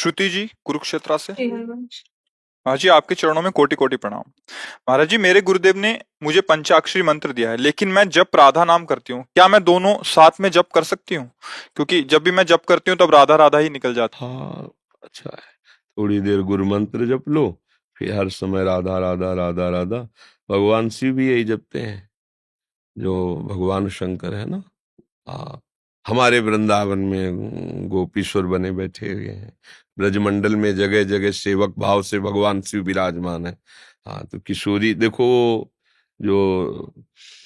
श्रुति जी कुरुक्षेत्रा से। जी हरिवंश। हाँ जी, आपके चरणों में कोटि कोटि प्रणाम। महाराज जी, मेरे गुरुदेव ने मुझे पंचाक्षरी मंत्र दिया है, लेकिन मैं जप राधा नाम करती हूँ। क्या मैं दोनों साथ में जप कर सकती हूँ? क्योंकि जब भी मैं जप करती हूँ तब राधा राधा ही निकल जाती हाँ, अच्छा है। थोड़ी देर गुरु मंत्र जप लो, फिर हर समय राधा राधा राधा राधा। भगवान शिव भी यही जपते हैं, जो भगवान शंकर है ना। हाँ, हमारे वृंदावन में गोपीश्वर बने बैठे हुए हैं। ब्रजमंडल में जगह जगह सेवक भाव से भगवान शिव विराजमान है। हाँ, तो किशोरी देखो, जो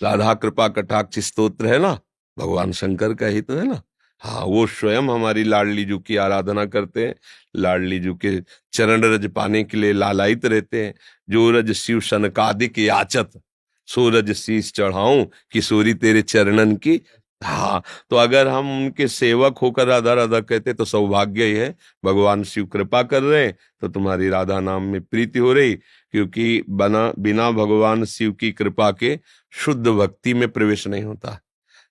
राधा कृपा कटाक्ष स्तोत्र है ना, भगवान शंकर का ही तो है ना। हाँ, वो स्वयं हमारी लाडली जू की आराधना करते हैं, लाडली जू के चरण रज पाने के लिए लालायित रहते हैं। जो रज शिव सनकादिक याचत, सो रज शीस चढ़ाऊं किशोरी तेरे चरणन की। हाँ, तो अगर हम उनके सेवक होकर राधा राधा कहते तो सौभाग्य ही है। भगवान शिव कृपा कर रहे हैं तो तुम्हारी राधा नाम में प्रीति हो रही, क्योंकि बिना भगवान शिव की कृपा के शुद्ध भक्ति में प्रवेश नहीं होता।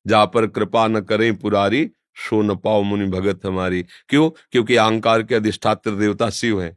जहां पर कृपा न करें पुरारी, सो न पाओ मुनि भगत हमारी। क्यों? क्योंकि अहंकार के अधिष्ठात्र देवता शिव हैं।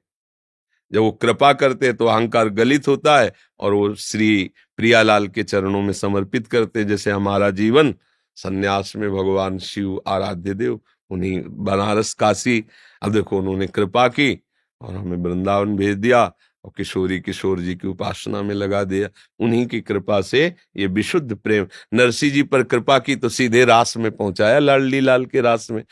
जब वो कृपा करते हैं तो अहंकार गलित होता है और वो श्री प्रियालाल के चरणों में समर्पित करते हैं। जैसे हमारा जीवन सन्यास में भगवान शिव आराध्य देव, उन्हीं बनारस काशी, अब देखो उन्होंने कृपा की और हमें वृंदावन भेज दिया और किशोरी किशोर जी की उपासना में लगा दिया। उन्हीं की कृपा से ये विशुद्ध प्रेम, नरसिंह जी पर कृपा की तो सीधे रास में पहुंचाया, लाडली लाल के रास में।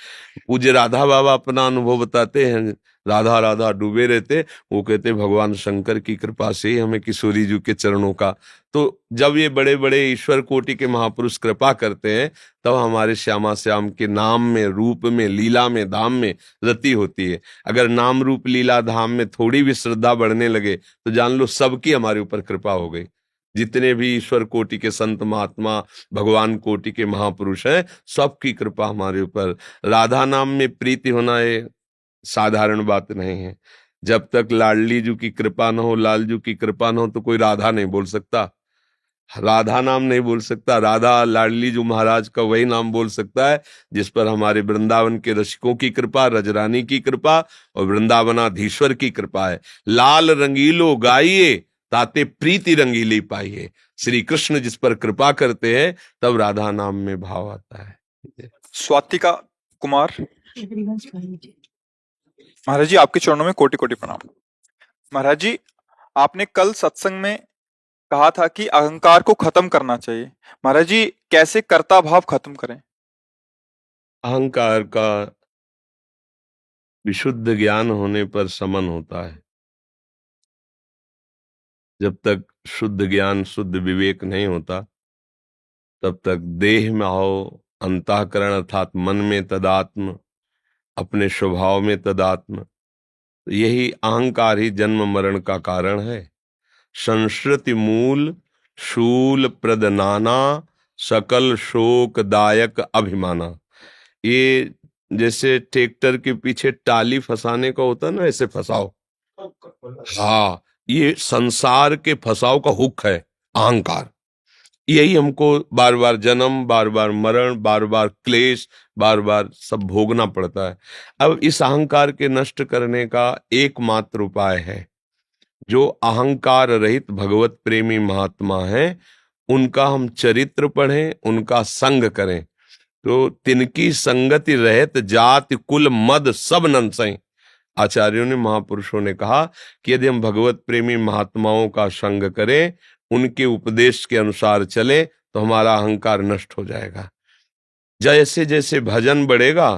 पूज्य राधा बाबा अपना अनुभव बताते हैं, राधा राधा डूबे रहते, वो कहते भगवान शंकर की कृपा से ही हमें किशोरी जी के चरणों का। तो जब ये बड़े बड़े ईश्वर कोटि के महापुरुष कृपा करते हैं, तब हमारे श्यामा श्याम के नाम में, रूप में, लीला में, धाम में रति होती है। अगर नाम रूप लीला धाम में थोड़ी भी श्रद्धा बढ़ने लगे तो जान लो सबकी हमारे ऊपर कृपा हो गई। जितने भी ईश्वर कोटि के संत महात्मा, भगवान कोटि के महापुरुष हैं, सबकी कृपा हमारे ऊपर। राधा नाम में प्रीति होना ये साधारण बात नहीं है। जब तक लाडली जू की कृपा न हो, लाल जू की कृपा न हो, तो कोई राधा नहीं बोल सकता, राधा नाम नहीं बोल सकता। राधा लाडली जू महाराज का वही नाम बोल सकता है जिस पर हमारे वृंदावन के रसिकों की कृपा, रजरानी की कृपा और वृंदावनाधीश्वर की कृपा है। लाल रंगीलो गाइए, ताते प्रीति रंगीली पाइए। श्री कृष्ण जिस पर कृपा करते हैं तब राधा नाम में भाव आता है। स्वातिका कुमार। हरिवंश भाई जी। महाराज जी, आपके चरणों में कोटि कोटि प्रणाम। महाराज जी, आपने कल सत्संग में कहा था कि अहंकार को खत्म करना चाहिए। महाराज जी, कैसे कर्ता भाव खत्म करें? अहंकार का विशुद्ध ज्ञान होने पर समन होता है। जब तक शुद्ध ज्ञान, शुद्ध विवेक नहीं होता, तब तक देह में आओ, अंतःकरण अर्थात मन में तदात्म, अपने स्वभाव में तदात्म। तो यही अहंकार ही जन्म मरण का कारण है। संस्कृति मूल शूल प्रद नाना, सकल शोकदायक अभिमाना। ये जैसे ट्रैक्टर के पीछे टाली फंसाने का होता है ना, ऐसे फंसाओ। हाँ, ये संसार के फंसाव का हुक है अहंकार। यही हमको बार बार जन्म, बार बार मरण, बार बार क्लेश, बार बार सब भोगना पड़ता है। अब इस अहंकार के नष्ट करने का एकमात्र उपाय है, जो अहंकार रहित भगवत प्रेमी महात्मा हैं उनका हम चरित्र पढ़ें, उनका संग करें। तो तिनकी संगति रहत जाति कुल मद सब नंसई। आचार्यों ने, महापुरुषों ने कहा कि यदि हम भगवत प्रेमी महात्माओं का संग करें, उनके उपदेश के अनुसार चले, तो हमारा अहंकार नष्ट हो जाएगा। जैसे जैसे भजन बढ़ेगा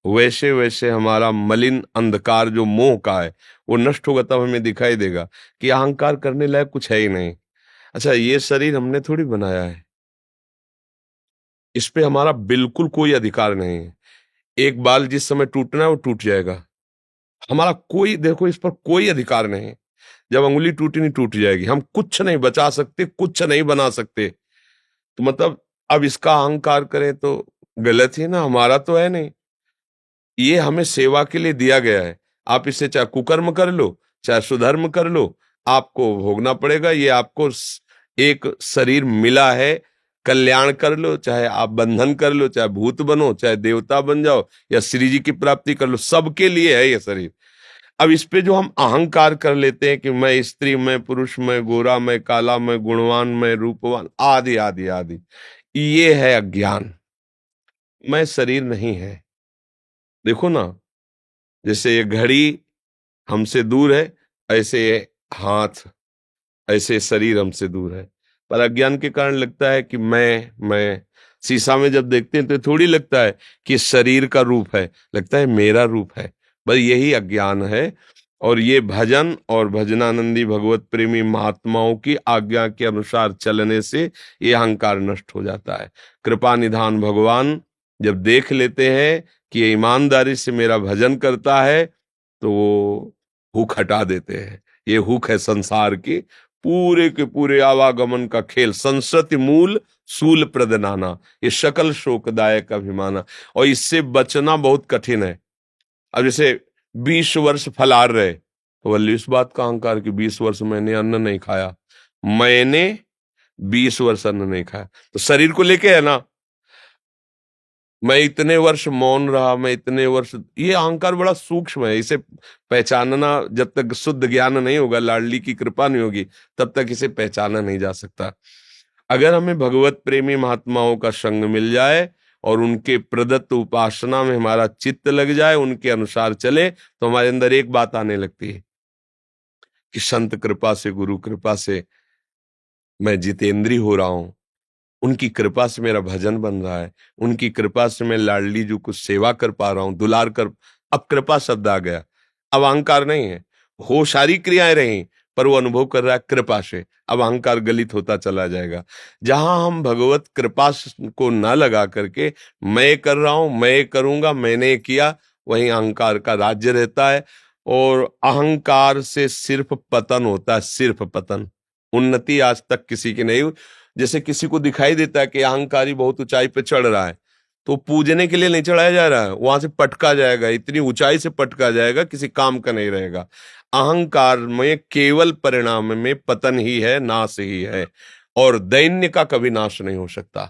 वैसे वैसे हमारा मलिन अंधकार जो मोह का है वो नष्ट होगा। तब हमें दिखाई देगा कि अहंकार करने लायक कुछ है ही नहीं। अच्छा, ये शरीर हमने थोड़ी बनाया है, इस पे हमारा बिल्कुल कोई अधिकार नहीं है। एक बाल जिस समय टूटना है वो टूट जाएगा, हमारा कोई, देखो, इस पर कोई अधिकार नहीं है। जब अंगुली टूटनी टूट जाएगी, हम कुछ नहीं बचा सकते, कुछ नहीं बना सकते। तो मतलब अब इसका अहंकार करें तो गलत ही ना, हमारा तो है नहीं। ये हमें सेवा के लिए दिया गया है। आप इसे चाहे कुकर्म कर लो, चाहे सुधर्म कर लो, आपको भोगना पड़ेगा। ये आपको एक शरीर मिला है कल्याण कर लो, चाहे आप बंधन कर लो, चाहे भूत बनो, चाहे देवता बन जाओ, या श्री जी की प्राप्ति कर लो, सबके लिए है ये शरीर। अब इस पे जो हम अहंकार कर लेते हैं कि मैं स्त्री, मैं पुरुष, मैं गोरा, मैं काला, मैं गुणवान, मैं रूपवान, आदि आदि आदि, ये है अज्ञान। मैं शरीर नहीं है। देखो ना, जैसे ये घड़ी हमसे दूर है, ऐसे ये हाथ, ऐसे शरीर हमसे दूर है, पर अज्ञान के कारण लगता है कि मैं शीशा में जब देखते हैं तो थोड़ी लगता है कि शरीर का रूप है, लगता है मेरा रूप है। बस यही अज्ञान है। और ये भजन और भजनानंदी भगवत प्रेमी महात्माओं की आज्ञा के अनुसार चलने से ये अहंकार नष्ट हो जाता है। कृपा निधान भगवान जब देख लेते हैं कि ये ईमानदारी से मेरा भजन करता है, तो वो हुक हटा देते हैं। ये हुक है संसार की, पूरे के पूरे आवागमन का खेल, संसति मूल सूल प्रद नाना, ये सकल शोकदायक अभिमाना। और इससे बचना बहुत कठिन है। अब जैसे 20 वर्ष फलाहार रहे, तो वल्ली इस बात का अहंकार कि 20 वर्ष मैंने अन्न नहीं खाया, मैंने 20 वर्ष अन्न नहीं खाया, तो शरीर को लेके है ना, मैं इतने वर्ष मौन रहा, मैं इतने वर्ष, ये अहंकार बड़ा सूक्ष्म है। इसे पहचानना, जब तक शुद्ध ज्ञान नहीं होगा, लाडली की कृपा नहीं होगी, तब तक इसे पहचाना नहीं जा सकता। अगर हमें भगवत प्रेमी महात्माओं का संग मिल जाए और उनके प्रदत्त उपासना में हमारा चित्त लग जाए, उनके अनुसार चले, तो हमारे अंदर एक बात आने लगती है कि संत कृपा से, गुरु कृपा से मैं जितेंद्री हो रहा हूं, उनकी कृपा से मेरा भजन बन रहा है, उनकी कृपा से मैं लाडली जी को सेवा कर पा रहा हूं, दुलार कर। अब कृपा शब्द आ गया, अब अहंकार नहीं है। हो सारी क्रियाएं रही, पर वो अनुभव कर रहा है कृपा से। अब अहंकार गलित होता चला जाएगा। जहां हम भगवत कृपा को न लगा करके मैं कर रहा हूं, मैं करूंगा, मैंने किया, वहीं अहंकार का राज्य रहता है। और अहंकार से सिर्फ पतन होता है, सिर्फ पतन। उन्नति आज तक किसी की नहीं हुई। जैसे किसी को दिखाई देता है कि अहंकारी बहुत ऊंचाई पे चढ़ रहा है, तो पूजने के लिए नहीं चढ़ाया जा रहा है, वहां से पटका जाएगा, इतनी ऊंचाई से पटका जाएगा, किसी काम का नहीं रहेगा। अहंकार में केवल परिणाम में पतन ही है, नाश ही है, और दैन्य का कभी नाश नहीं हो सकता।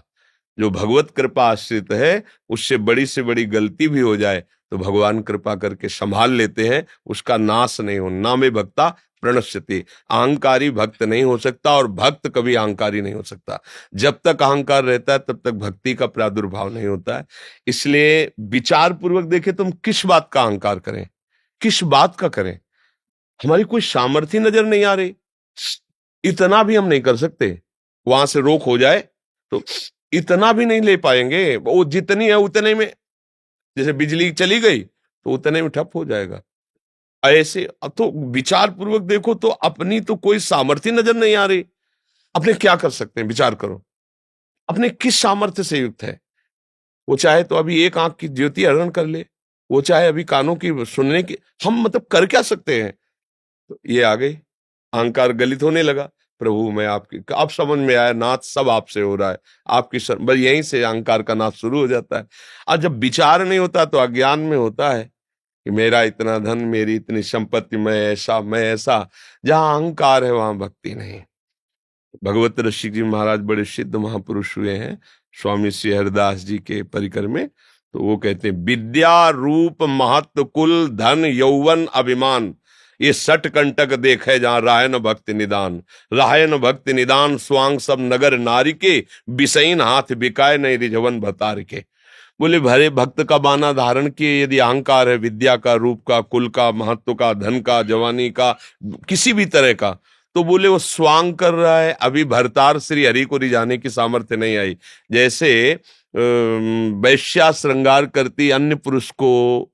जो भगवत कृपा आश्रित है, उससे बड़ी से बड़ी गलती भी हो जाए तो भगवान कृपा करके संभाल लेते हैं, उसका नाश नहीं हो। नामे भक्ता प्रणश्यति, अहंकारी भक्त नहीं हो सकता, और भक्त कभी अहंकारी नहीं हो सकता। जब तक अहंकार रहता है तब तक भक्ति का प्रादुर्भाव नहीं होता है। इसलिए विचार पूर्वक देखें, तुम किस बात का अहंकार करें, किस बात का करें। हमारी कोई सामर्थ्य नजर नहीं आ रही, इतना भी हम नहीं कर सकते। वहां से रोक हो जाए तो इतना भी नहीं ले पाएंगे, वो जितनी है उतने में, जैसे बिजली चली गई तो उतने में ठप हो जाएगा। ऐसे अब तो विचार पूर्वक देखो तो अपनी तो कोई सामर्थ्य नजर नहीं आ रही। अपने क्या कर सकते हैं, विचार करो, अपने किस सामर्थ्य से युक्त है। वो चाहे तो अभी एक आंख की ज्योति हरण कर ले, वो चाहे अभी कानों की सुनने की, हम मतलब कर क्या सकते हैं। तो ये आ गई, अहंकार गलित होने लगा। प्रभु मैं आपकी, अब समझ में आया, नाथ सब आपसे हो रहा है, आपकी बस यहीं से अहंकार का नाश शुरू हो जाता है। और जब विचार नहीं होता तो अज्ञान में होता है कि मेरा इतना धन, मेरी इतनी संपत्ति, मैं ऐसा। जहां अहंकार है वहां भक्ति नहीं। भगवत ऋषि जी महाराज बड़े सिद्ध महापुरुष हुए हैं, स्वामी श्री हरिदास जी के परिकर में। तो वो कहते हैं, विद्या रूप महत्व कुल धन यौवन अभिमान, ये सट कंटक देखे जहां राय न भक्ति निदान। राय न भक्ति निदान स्वांग सब नगर नारी के, बिसैन हाथ बिकाए नहीं रिझवन भतार के। बोले भरे भक्त का बाना धारण किए यदि अहंकार है, विद्या का, रूप का, कुल का, महत्व का, धन का, जवानी का, किसी भी तरह का, तो बोले वो स्वांग कर रहा है, अभी भरतार श्री हरि को रिझाने की सामर्थ्य नहीं आई। जैसे वैश्या श्रृंगार करती अन्य पुरुष को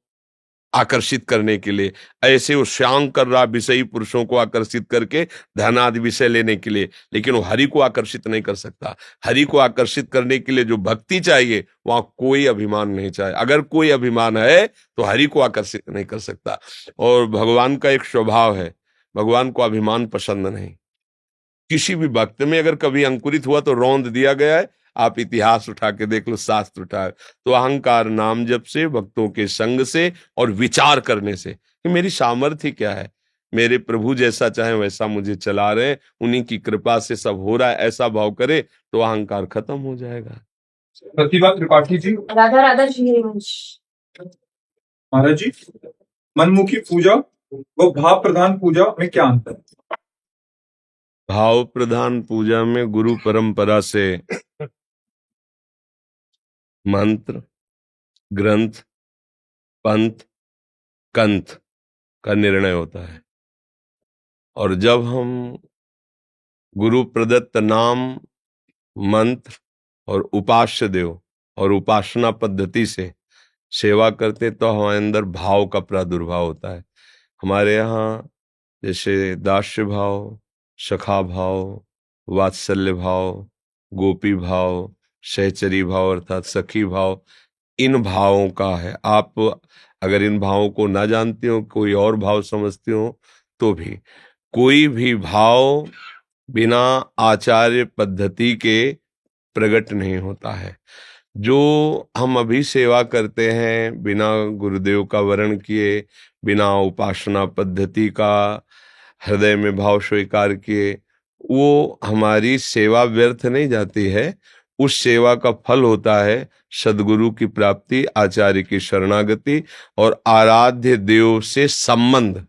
आकर्षित करने के लिए, ऐसे वो श्यांग कर रहा विषयी पुरुषों को आकर्षित करके धन आदि विषय लेने के लिए, लेकिन वो हरि को आकर्षित नहीं कर सकता। हरि को आकर्षित करने के लिए जो भक्ति चाहिए, वहां कोई अभिमान नहीं चाहिए। अगर कोई अभिमान है तो हरि को आकर्षित नहीं कर सकता। और भगवान का एक स्वभाव है, भगवान को अभिमान पसंद नहीं। किसी भी भक्त में अगर कभी अंकुरित हुआ तो रौंद दिया गया है। आप इतिहास उठा के देख लो, शास्त्र उठा। तो अहंकार नाम जप से, भक्तों के संग से और विचार करने से कि मेरी सामर्थ्य क्या है, मेरे प्रभु जैसा चाहे वैसा मुझे चला रहे हैं, उन्हीं की कृपा से सब हो रहा है, ऐसा भाव करे तो अहंकार खत्म हो जाएगा। प्रतिभा त्रिपाठी जी। राधा राधा श्रीवंश। महाराज जी, मनमुखी पूजा व भाव प्रधान पूजा में क्या अंतर है? भाव प्रधान पूजा में गुरु परंपरा से मंत्र, ग्रंथ, पंथ, कंथ का निर्णय होता है, और जब हम गुरु प्रदत्त नाम, मंत्र और उपास्य देव और उपासना पद्धति से सेवा करते तो हमारे अंदर भाव का प्रादुर्भाव होता है। हमारे यहाँ जैसे दास्य भाव, सखा भाव, वात्सल्य भाव, गोपी भाव, सहचरी भाव अर्थात सखी भाव, इन भावों का है। आप अगर इन भावों को ना जानते हो, कोई और भाव समझते हो, तो भी कोई भी भाव बिना आचार्य पद्धति के प्रकट नहीं होता है। जो हम अभी सेवा करते हैं बिना गुरुदेव का वरण किए, बिना उपासना पद्धति का हृदय में भाव स्वीकार किए, वो हमारी सेवा व्यर्थ नहीं जाती है। उस सेवा का फल होता है सदगुरु की प्राप्ति, आचार्य की शरणागति और आराध्य देव से संबंध,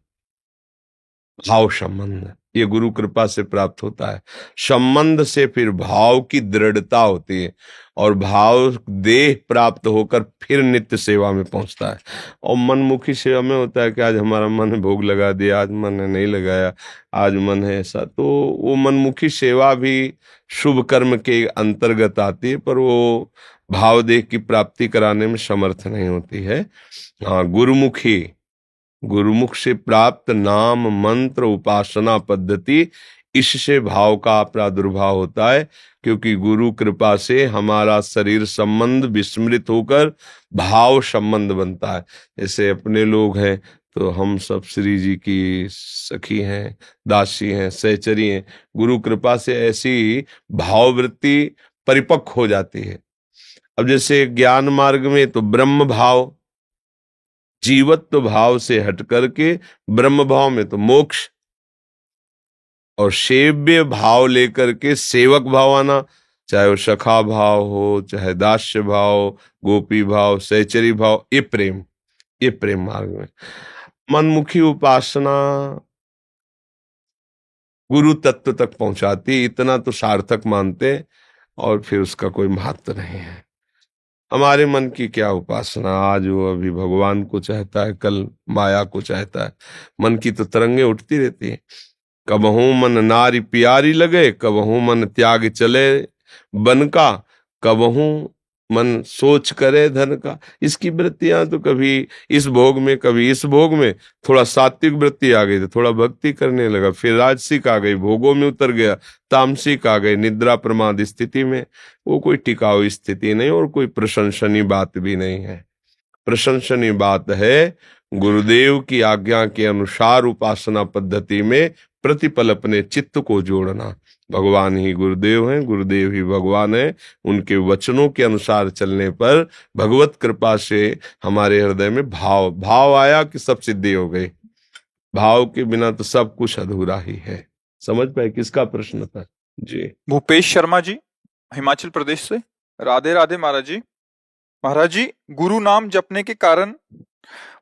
भाव संबंध। ये गुरु कृपा से प्राप्त होता है। संबंध से फिर भाव की दृढ़ता होती है, और भाव देह प्राप्त होकर फिर नित्य सेवा में पहुंचता है। और मनमुखी सेवा में होता है कि आज हमारा मन भोग लगा दिया, आज मन ने नहीं लगाया, आज मन है ऐसा, तो वो मनमुखी सेवा भी शुभ कर्म के अंतर्गत आती है, पर वो भाव देह की प्राप्ति कराने में समर्थ नहीं होती है। हाँ, गुरुमुख से प्राप्त नाम, मंत्र, उपासना पद्धति, इससे भाव का प्रादुर्भाव होता है, क्योंकि गुरु कृपा से हमारा शरीर संबंध विस्मृत होकर भाव संबंध बनता है। जैसे अपने लोग हैं तो हम सब श्री जी की सखी हैं, दासी हैं, सहचरी हैं। गुरु कृपा से ऐसी भाववृत्ति परिपक्व हो जाती है। अब जैसे ज्ञान मार्ग में तो ब्रह्म भाव, जीवत्व भाव से हट करके ब्रह्म भाव में तो मोक्ष, और सेव्य भाव लेकर के सेवक भाव आना, चाहे वो सखा भाव हो, चाहे दास्य भाव, गोपी भाव, सहचरी भाव, ये प्रेम मार्ग में। मनमुखी उपासना गुरु तत्व तक पहुंचाती, इतना तो सार्थक मानते, और फिर उसका कोई महत्व नहीं है। हमारे मन की क्या उपासना, आज वो अभी भगवान को चाहता है, कल माया को चाहता है। मन की तो तरंगे उठती रहती है। कबहू मन नारी प्यारी लगे, कबहू मन त्याग चले बन का, कबहू मन सोच करे धन का। इसकी वृत्तियां तो कभी इस भोग में, कभी इस भोग में। थोड़ा सात्विक वृत्ति आ गई तो थोड़ा भक्ति करने लगा, फिर राजसिक आ गई, भोगों में उतर गया, तामसिक आ गई, निद्रा प्रमाद स्थिति में। वो कोई टिकाऊ स्थिति नहीं, और कोई प्रशंसनीय बात भी नहीं है। प्रशंसनीय बात है गुरुदेव की आज्ञा के अनुसार उपासना पद्धति में प्रतिपल अपने चित्त को जोड़ना। भगवान ही गुरुदेव हैं, गुरुदेव ही भगवान है। उनके वचनों के अनुसार चलने पर भगवत कृपा से हमारे हृदय में भाव आया कि सब सिद्धि हो गई। भाव के बिना तो सब कुछ अधूरा ही है। समझ पाए किसका प्रश्न था? जी, भूपेश शर्मा जी, हिमाचल प्रदेश से। राधे राधे महाराज जी। महाराज जी, गुरु नाम जपने के कारण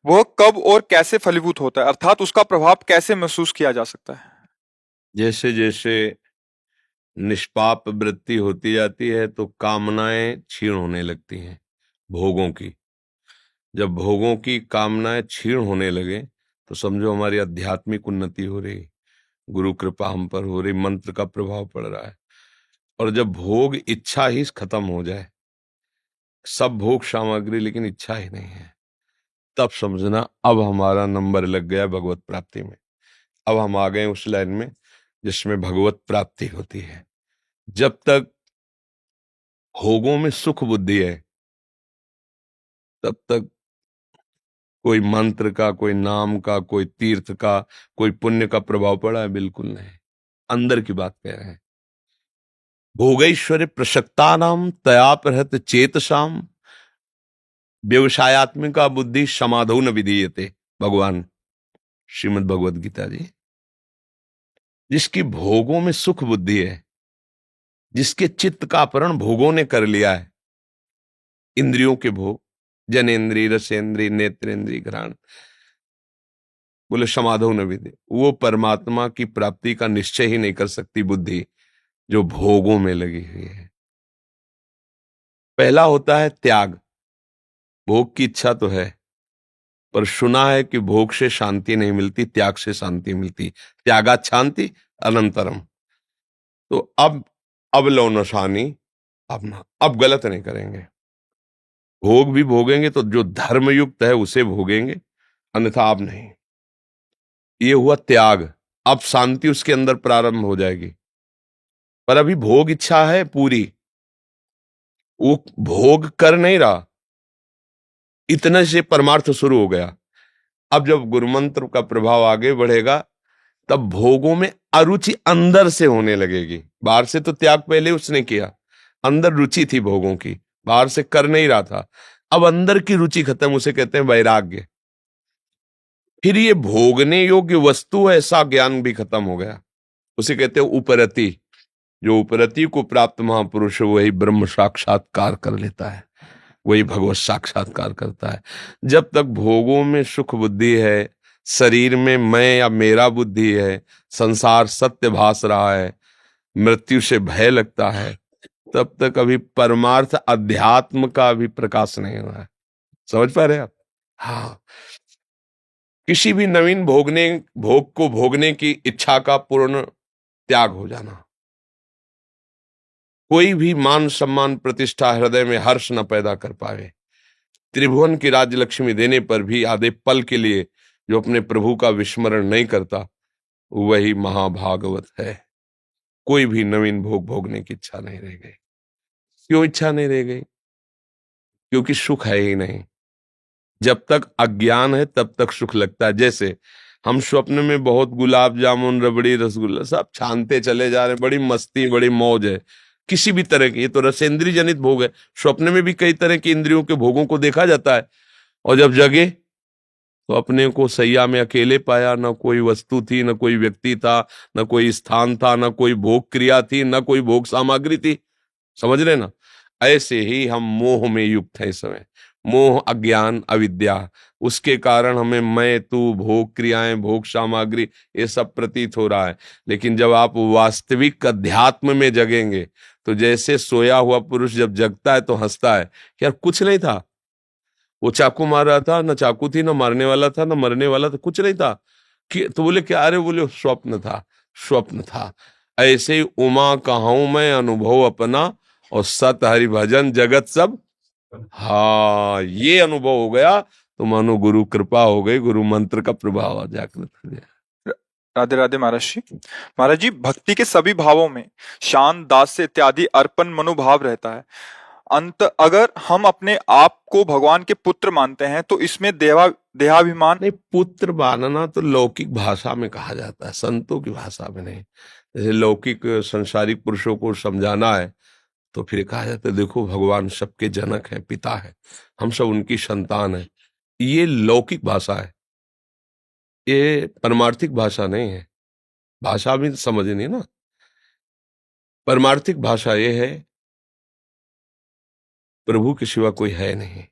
वह कब और कैसे फलीभूत होता है, अर्थात उसका प्रभाव कैसे महसूस किया जा सकता है? जैसे जैसे निष्पाप वृत्ति होती जाती है तो कामनाएं क्षीण होने लगती हैं भोगों की। जब भोगों की कामनाएं क्षीण होने लगे तो समझो हमारी आध्यात्मिक उन्नति हो रही, गुरु कृपा हम पर हो रही, मंत्र का प्रभाव पड़ रहा है। और जब भोग इच्छा ही खत्म हो जाए, सब भोग सामग्री लेकिन इच्छा ही नहीं है, तब समझना अब हमारा नंबर लग गया भगवत प्राप्ति में। अब हम आ गए उस लाइन में जिसमें भगवत प्राप्ति होती है। जब तक भोगों में सुख बुद्धि है तब तक कोई मंत्र का, कोई नाम का, कोई तीर्थ का, कोई पुण्य का प्रभाव पड़ा है? बिल्कुल नहीं। अंदर की बात कह रहे हैं। भोगैश्वर्य प्रसक्ता नाम तया प्रहत चेतसाम व्यवसायत्मिका बुद्धि समाधौ न विधीयते। भगवान श्रीमद् भगवद गीता जी। जिसकी भोगों में सुख बुद्धि है, जिसके चित्त का अपहरण भोगों ने कर लिया है, इंद्रियों के भोग, जनेन्द्रिय, रसेंद्रिय, नेत्रेंद्रिय, घ्राण, बोले समाधो न विदे, वो परमात्मा की प्राप्ति का निश्चय ही नहीं कर सकती बुद्धि जो भोगों में लगी हुई है। पहला होता है त्याग। भोग की इच्छा तो है, पर सुना है कि भोग से शांति नहीं मिलती, त्याग से शांति मिलती। त्यागात शांति अनंतरम। तो अब लो नशानी, अब गलत नहीं करेंगे। भोग भी भोगेंगे तो जो धर्म युक्त है उसे भोगेंगे, अन्यथा अब नहीं। ये हुआ त्याग। अब शांति उसके अंदर प्रारंभ हो जाएगी। पर अभी भोग इच्छा है पूरी, वो भोग कर नहीं रहा, इतने से परमार्थ शुरू हो गया। अब जब गुरु मंत्र का प्रभाव आगे बढ़ेगा, तब भोगों में अरुचि अंदर से होने लगेगी। बाहर से तो त्याग पहले उसने किया, अंदर रुचि थी भोगों की, बाहर से कर नहीं रहा था। अब अंदर की रुचि खत्म, उसे कहते हैं वैराग्य। फिर ये भोगने योग्य वस्तु ऐसा ज्ञान भी खत्म हो गया, उसे कहते हैं उपरति। जो उपरति को प्राप्त महापुरुष वही ब्रह्म साक्षात्कार कर लेता है, वही भगवत साक्षात्कार करता है। जब तक भोगों में सुख बुद्धि है, शरीर में मैं या मेरा बुद्धि है, संसार सत्य भास रहा है, मृत्यु से भय लगता है, तब तक अभी परमार्थ अध्यात्म का भी प्रकाश नहीं हुआ है। समझ पा रहे हैं आप? हाँ। किसी भी नवीन भोग को भोगने की इच्छा का पूर्ण त्याग हो जाना। कोई भी मान सम्मान प्रतिष्ठा हृदय में हर्ष न पैदा कर पाए। त्रिभुवन की राज्य लक्ष्मी देने पर भी आधे पल के लिए जो अपने प्रभु का विस्मरण नहीं करता, वही महाभागवत है। कोई भी नवीन भोग भोगने की इच्छा नहीं रह गई। क्यों इच्छा नहीं रह गई? क्योंकि सुख है ही नहीं। जब तक अज्ञान है तब तक सुख लगता है। जैसे हम स्वप्न में बहुत गुलाब जामुन, रबड़ी, रसगुल्ला सब छानते चले जा रहे हैं, बड़ी मस्ती, बड़ी मौज है किसी भी तरह की। ये तो रसेंद्रिय जनित भोग है। स्वप्न में भी कई तरह की इंद्रियों के भोगों को देखा जाता है, और जब जगे तो अपने को सैया में अकेले पाया। न कोई वस्तु थी, न कोई व्यक्ति था, न कोई स्थान था, न कोई भोग क्रिया थी, न कोई भोग सामग्री थी। समझ रहे ना? ऐसे ही हम मोह में युक्त हैं इस समय। मोह, अज्ञान, अविद्या, उसके कारण हमें मैं, तू, भोग क्रियाएं, भोग सामग्री ये सब प्रतीत हो रहा है। लेकिन जब आप वास्तविक अध्यात्म में जगेंगे, तो जैसे सोया हुआ पुरुष जब जगता है तो हंसता है, यार कुछ नहीं था, वो चाकू मार रहा था, न चाकू थी, न मारने वाला था, न मरने वाला था, कुछ नहीं था कि। तो बोले क्या? अरे बोले स्वप्न था, स्वप्न था। ऐसे ही उमा कहूं मैं अनुभव अपना, और सत हरि भजन जगत सब। हाँ, ये अनुभव हो गया तो मानो गुरु कृपा हो गई, गुरु मंत्र का प्रभाव आ जागृत हो गया। राधे राधे महाराज जी। महाराज जी, भक्ति के सभी भावों में शांत, दास्य इत्यादि अर्पण मनोभाव रहता है। अंत अगर हम अपने आप को भगवान के पुत्र मानते हैं तो इसमें देहाभिमान। नहीं, पुत्र मानना तो लौकिक भाषा में कहा जाता है, संतों की भाषा में नहीं। जैसे लौकिक संसारिक पुरुषों को समझाना है तो फिर कहा जाता है देखो भगवान सबके जनक है, पिता है, हम सब उनकी संतान है। ये लौकिक भाषा है, ये परमार्थिक भाषा नहीं है। भाषा भी समझनी ना। परमार्थिक भाषा ये है, प्रभु के सिवा कोई है नहीं,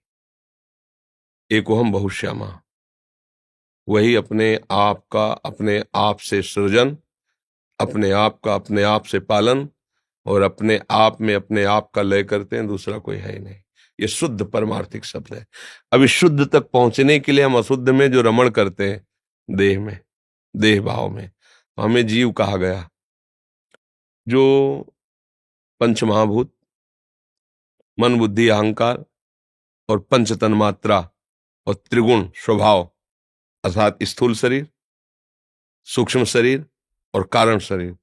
एकोहम बहुश्यामा। वही अपने आप का अपने आप से सृजन, अपने आप का अपने आप से पालन, और अपने आप में अपने आप का लय करते हैं, दूसरा कोई है ही नहीं। ये शुद्ध परमार्थिक शब्द है। अभी शुद्ध तक पहुंचने के लिए हम अशुद्ध में जो रमण करते हैं, देह में, देह भाव में, तो हमें जीव कहा गया। जो पंच महाभूत, मन, बुद्धि, अहंकार और पंच तन्मात्रा और त्रिगुण स्वभाव, अर्थात स्थूल शरीर, सूक्ष्म शरीर और कारण शरीर,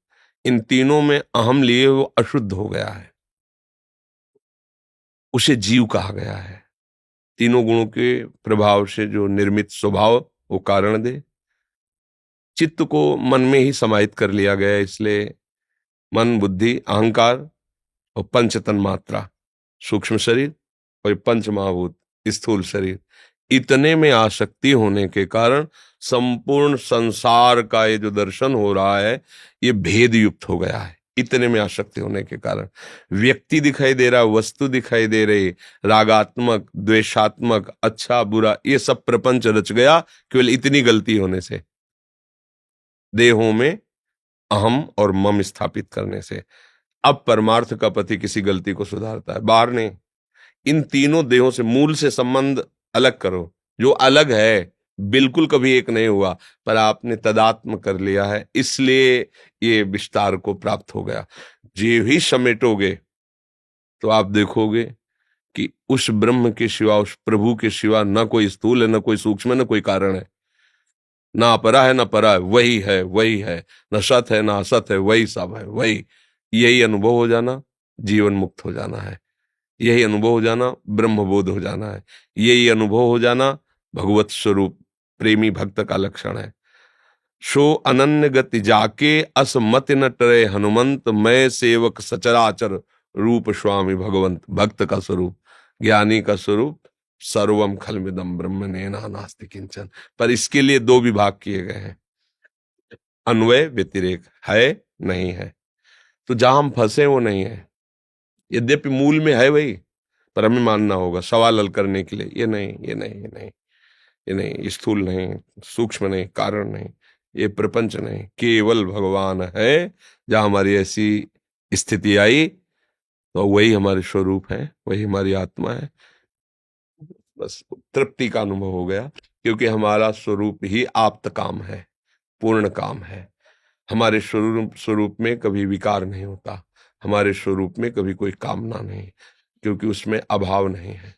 इन तीनों में अहम लिए वो अशुद्ध हो गया है, उसे जीव कहा गया है। तीनों गुणों के प्रभाव से जो निर्मित स्वभाव वो कारण दे, चित्त को मन में ही समाहित कर लिया गया है, इसलिए मन, बुद्धि, अहंकार और पंच तन्मात्रा, सूक्ष्म शरीर और पंच महाभूत, स्थूल शरीर, इतने में आसक्ति होने के कारण संपूर्ण संसार का ये जो दर्शन हो रहा है ये भेद युक्त हो गया है। इतने में आसक्ति होने के कारण व्यक्ति दिखाई दे रहा, वस्तु दिखाई दे रही, रागात्मक, द्वेषात्मक, अच्छा बुरा, ये सब प्रपंच रच गया केवल इतनी गलती होने से, देहों में अहम और मम स्थापित करने से। अब परमार्थ का पति किसी गलती को सुधारता है, बाहर नहीं। इन तीनों देहों से मूल से संबंध अलग करो, जो अलग है बिल्कुल कभी एक नहीं हुआ, पर आपने तदात्म कर लिया है, इसलिए ये विस्तार को प्राप्त हो गया। जे भी समेटोगे तो आप देखोगे कि उस ब्रह्म के सिवा, उस प्रभु के सिवा न कोई स्थूल है, न कोई सूक्ष्म है, न कोई कारण है, ना अपरा है, ना परा है, वही है, वही है, न सत है, ना असत है, वही सब है, वही। यही अनुभव हो जाना जीवन मुक्त हो जाना है, यही अनुभव हो जाना ब्रह्मबोध हो जाना है, यही अनुभव हो जाना भगवत स्वरूप प्रेमी भक्त का लक्षण है। सो अनन्य गति जाके असमति न टरे हनुमंत, मैं सेवक सचराचर रूप स्वामी भगवंत। भक्त का स्वरूप, ज्ञानी का स्वरूप सर्वम खलमिदम ब्रह्म नेना नास्ति किंचन। पर इसके लिए दो विभाग किए गए हैं, अन्वय व्यतिरेक, है नहीं है। तो जहां हम फंसे वो नहीं है, यद्यपि मूल में है वही, पर हमें मानना होगा सवाल हल करने के लिए, ये नहीं, ये नहीं, ये नहीं, ये नहीं, ये स्थूल नहीं, सूक्ष्म नहीं, कारण नहीं, ये प्रपंच नहीं, केवल भगवान है। जहां हमारी ऐसी स्थिति आई तो वही हमारे स्वरूप है, वही हमारी आत्मा है। बस तृप्ति का अनुभव हो गया, क्योंकि हमारा स्वरूप ही आप्त काम है, पूर्ण काम है। हमारे स्वरूप में कभी विकार नहीं होता, हमारे स्वरूप में कभी कोई कामना नहीं, क्योंकि उसमें अभाव नहीं है,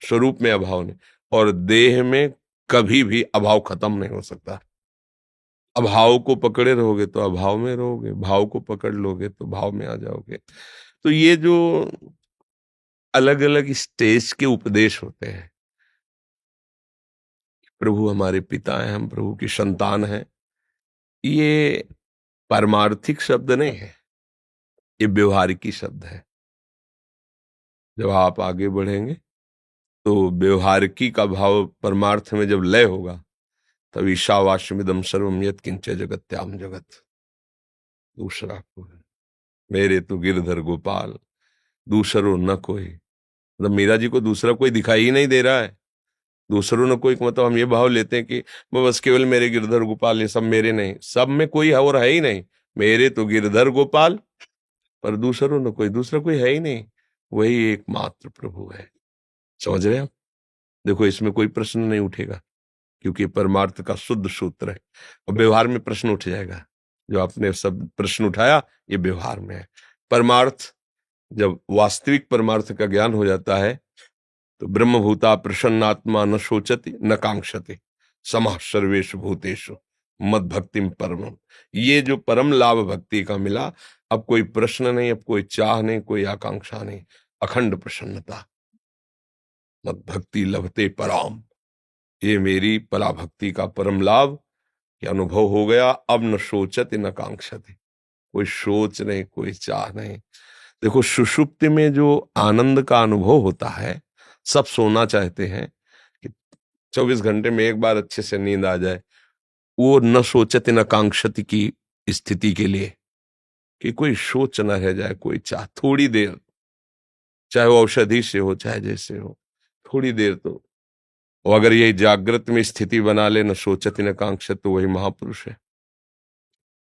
स्वरूप में अभाव नहीं। और देह में कभी भी अभाव खत्म नहीं हो सकता। अभाव को पकड़े रहोगे तो अभाव में रहोगे, भाव को पकड़ लोगे तो भाव में आ जाओगे। तो ये जो अलग अलग स्टेज के उपदेश होते हैं, प्रभु हमारे पिता हैं, हम प्रभु की संतान हैं, ये पारमार्थिक शब्द नहीं है, ये व्यवहारिकी शब्द है। जब आप आगे बढ़ेंगे तो व्यवहारिकी का भाव परमार्थ में जब लय होगा, तब ईशावास्यमिदं सर्वम यत् किंच जगत्याम जगत। दूसरा कोई, मेरे तो गिरधर गोपाल, दूसरो न कोई। मतलब मीरा जी को दूसरा कोई दिखाई ही नहीं दे रहा है। दूसरों न कोई, मतलब हम ये भाव लेते हैं कि बस केवल मेरे गिरधर गोपाल, ये सब मेरे नहीं, सब में कोई है और है ही नहीं। मेरे तो गिरधर गोपाल, पर दूसरों न कोई, दूसरा कोई है ही नहीं, वही एकमात्र प्रभु है। समझ रहे हैं आप? देखो, इसमें कोई प्रश्न नहीं उठेगा, क्योंकि परमार्थ का शुद्ध सूत्र है। और व्यवहार में प्रश्न उठ जाएगा, जो आपने सब प्रश्न उठाया ये व्यवहार में है। परमार्थ, जब वास्तविक परमार्थ का ज्ञान हो जाता है तो ब्रह्मभूता प्रसन्नात्मा न शोचति न कांक्षति समः सर्वेषु भूतेषु मद भक्तिम परमम। ये जो परम लाभ भक्ति का मिला, अब कोई प्रश्न नहीं, अब कोई चाह नहीं, कोई आकांक्षा नहीं, अखंड प्रसन्नता। मद भक्ति लभते पराम, ये मेरी पराभक्ति का परम लाभ ये अनुभव हो गया। अब न शोचति न कांक्षति, कोई सोच नहीं, कोई चाह नहीं। देखो, सुषुप्ति में जो आनंद का अनुभव होता है, सब सोना चाहते हैं कि 24 घंटे में एक बार अच्छे से नींद आ जाए। वो न सोचति न कांक्षति की स्थिति के लिए, कि कोई सोच न रह जाए, कोई चाह, थोड़ी देर, चाहे वो औषधि से हो चाहे जैसे हो, थोड़ी देर तो। और अगर यही जागृत में स्थिति बना ले, न सोचति न कांक्षति, तो वही महापुरुष है।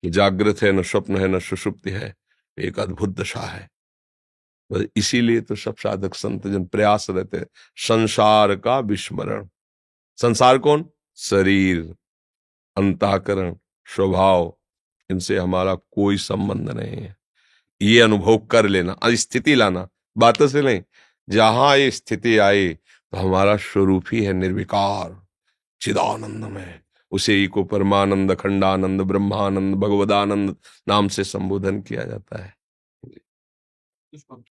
जागृत है, न स्वप्न है, न सुषुप्ति है, एक अद्भुत दशा है। बस इसीलिए तो सब साधक संत जन प्रयास रहते हैं, संसार का विस्मरण। संसार कौन? शरीर, अंतःकरण, स्वभाव, इनसे हमारा कोई संबंध नहीं है। ये अनुभव कर लेना, स्थिति लाना, बातों से नहीं। जहां ये स्थिति आई तो हमारा स्वरूप ही है निर्विकार चिदानंद में। उसे ही को परमानंद, अखंडानंद, ब्रह्मानंद, भगवदानंद नाम से संबोधन किया जाता है।